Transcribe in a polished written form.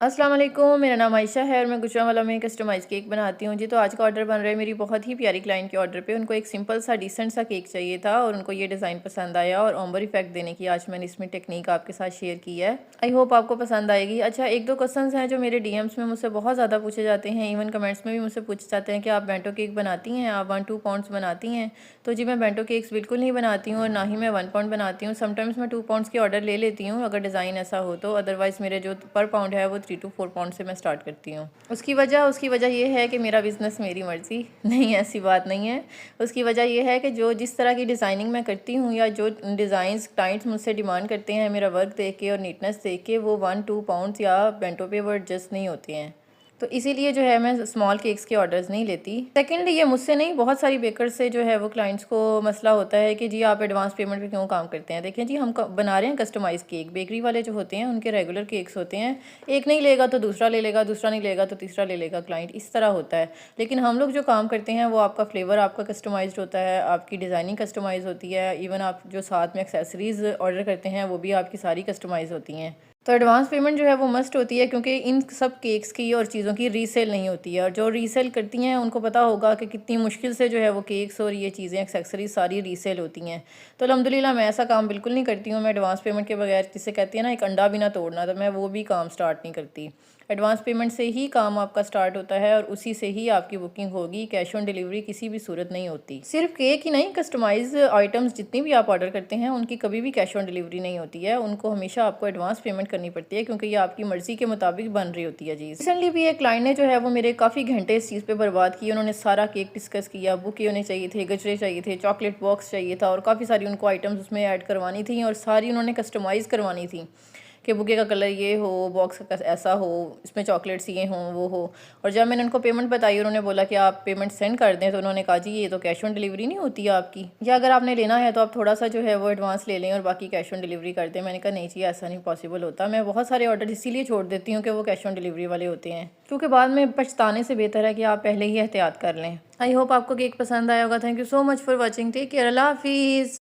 अस्सलाम वालेकुम, मेरा नाम आयशा है और मैं गुजरांवाला में कस्टमाइज़ केक बनाती हूँ जी। तो आज का ऑर्डर बन रहा है मेरी बहुत ही प्यारी क्लाइंट के ऑर्डर पे। उनको एक सिंपल सा डिसेंट सा केक चाहिए था और उनको ये डिज़ाइन पसंद आया और ओम्बर इफेक्ट देने की आज मैंने इसमें टेक्निक आपके साथ शेयर की है। आई होप आपको पसंद आएगी। अच्छा, एक दो क्वेश्चंस हैं जो मेरे डीएम्स में मुझसे बहुत ज़्यादा पूछे जाते हैं, इवन कमेंट्स में भी मुझसे पूछे जाते हैं कि आप बेंटो केक बनाती हैं, आप 1-2 पाउंड्स बनाती हैं। तो जी मैं बेंटो केक्स बिल्कुल नहीं बनाती हूँ और ना ही मैं 1 पाउंड बनाती हूँ। समटाइम्स मैं 2 पाउंड्स की ऑर्डर ले लेती हूँ अगर डिज़ाइन ऐसा हो तो, अदरवाइज़ मेरे जो पर पाउंड है वो 3 to 4 पाउंड से मैं स्टार्ट करती हूँ। उसकी वजह ये है कि मेरा बिज़नेस मेरी मर्ज़ी नहीं, ऐसी बात नहीं है। उसकी वजह ये है कि जो जिस तरह की डिज़ाइनिंग मैं करती हूँ या जो डिज़ाइंस क्लाइंट्स मुझसे डिमांड करते हैं मेरा वर्क देख के और नीटनेस देख के, वो 1-2 पाउंड्स या बेंटो पे वो एडजस्ट नहीं होते हैं। तो इसीलिए जो है मैं स्मॉल केक्स के ऑर्डर्स नहीं लेती। सेकेंडली, ये मुझसे नहीं, बहुत सारी बेकर्स से जो है वो क्लाइंट्स को मसला होता है कि जी आप एडवांस पेमेंट पे क्यों काम करते हैं। देखें जी, हम बना रहे हैं कस्टमाइज़ केक। बेकरी वाले जो होते हैं उनके रेगुलर केक्स होते हैं, एक नहीं लेगा तो दूसरा ले लेगा, दूसरा नहीं लेगा तो तीसरा ले लेगा क्लाइंट, इस तरह होता है। लेकिन हम लोग जो काम करते हैं वो आपका फ्लेवर आपका कस्टमाइज्ड होता है, आपकी डिज़ाइनिंग कस्टमाइज़ होती है, इवन आप जो साथ में एक्सेसरीज़ ऑर्डर करते हैं वो भी आपकी सारी कस्टमाइज़ होती हैं। तो एडवांस पेमेंट जो है वो मस्ट होती है, क्योंकि इन सब केक्स की और चीज़ों की रीसेल नहीं होती है और जो रीसेल करती हैं उनको पता होगा कि कितनी मुश्किल से जो है वो केक्स और ये चीज़ें एक्सेसरीज सारी रीसेल होती हैं। तो अल्हम्दुलिल्लाह मैं ऐसा काम बिल्कुल नहीं करती हूँ। मैं एडवांस पेमेंट के बगैर, जिसे कहती है ना एक अंडा भी ना तोड़ना, तो मैं वो भी काम स्टार्ट नहीं करती। एडवांस पेमेंट से ही काम आपका स्टार्ट होता है और उसी से ही आपकी बुकिंग होगी। कैश ऑन डिलीवरी किसी भी सूरत नहीं होती। सिर्फ केक ही नहीं, कस्टमाइज आइटम्स जितनी भी आप ऑर्डर करते हैं उनकी कभी भी कैश ऑन डिलीवरी नहीं होती है। उनको हमेशा आपको एडवांस पेमेंट करनी पड़ती है, क्योंकि ये आपकी मर्जी के मुताबिक बन रही होती है जी। रिसेंटली भी एक क्लाइंट ने जो है वो मेरे काफ़ी घंटे इस चीज़ पे बर्बाद किए। उन्होंने सारा केक डिस्कस किया, बुके उन्हें चाहिए थे, गजरे चाहिए थे, चॉकलेट बॉक्स चाहिए था और काफ़ी सारी उनको आइटम्स उसमें ऐड करवानी थी और सारी उन्होंने कस्टमाइज़ करवानी थी कि बुके का कलर ये हो, बॉक्स का ऐसा हो, इसमें चॉकलेट्स ये हों वो हो। और जब मैंने उनको पेमेंट बताई, उन्होंने बोला कि आप पेमेंट सेंड कर दें, तो उन्होंने कहा जी ये तो कैश ऑन डिलीवरी नहीं होती है आपकी, या अगर आपने लेना है तो आप थोड़ा सा जो है वो एडवांस ले लें और बाकी कैश ऑन डिलीवरी कर दें। मैंने कहा नहीं जी, ऐसा नहीं पॉसिबल होता। मैं बहुत सारे ऑर्डर इसीलिए छोड़ देती हूँ कि वो कैश ऑन डिलीवरी वाले होते हैं, क्योंकि बाद में पछताने से बेहतर है कि आप पहले ही एहतियात कर लें। आई होप आपको केक पसंद आया होगा। Thank you so much for watching. Take care, अल्लाह हाफिज़।